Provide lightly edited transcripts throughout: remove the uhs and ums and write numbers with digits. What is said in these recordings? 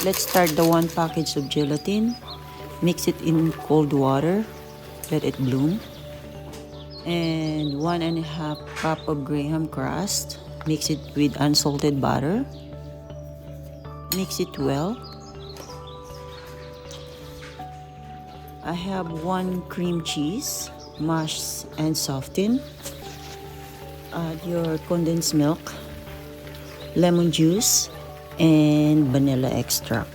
let's start the 1 package of gelatin. Mix it in cold water. Let it bloom. And 1.5 cup of graham crust. Mix it with unsalted butter. Mix it well. I have 1 cream cheese, mash and soften. Add your condensed milk, lemon juice, and vanilla extract.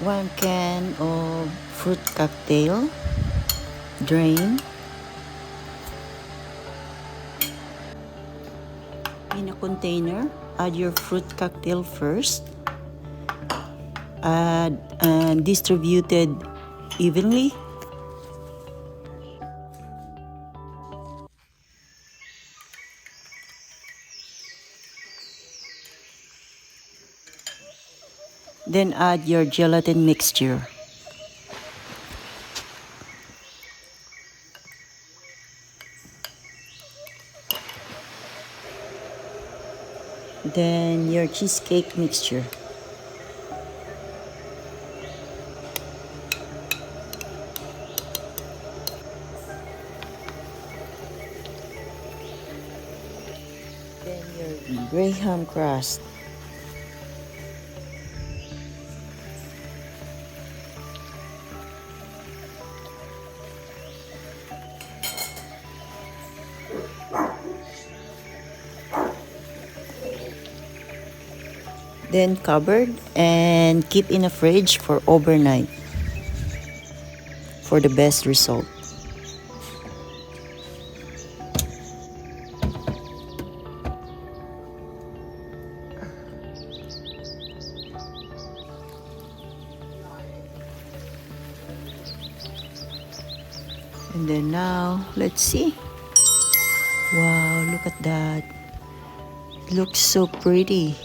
One can of fruit cocktail, drain. In a container, add your fruit cocktail first. Add and distribute it evenly. Then add your gelatin mixture. Then your cheesecake mixture. Then your graham crust. Then covered and keep in a fridge for overnight for the best result. And then now, let's see. Wow, look at that. It looks so pretty.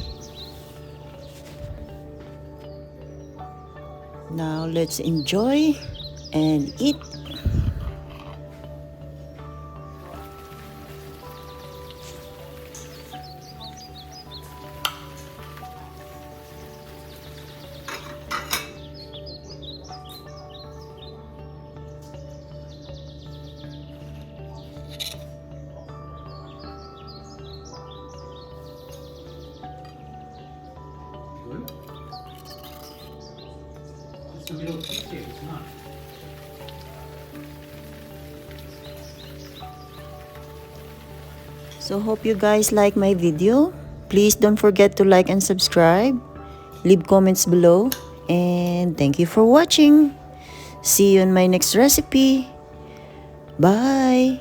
Now let's enjoy and eat. It's a real cheesecake, it's not. So hope you guys like my video. Please don't forget to like and subscribe. Leave comments below. And thank you for watching. See you in my next recipe. Bye.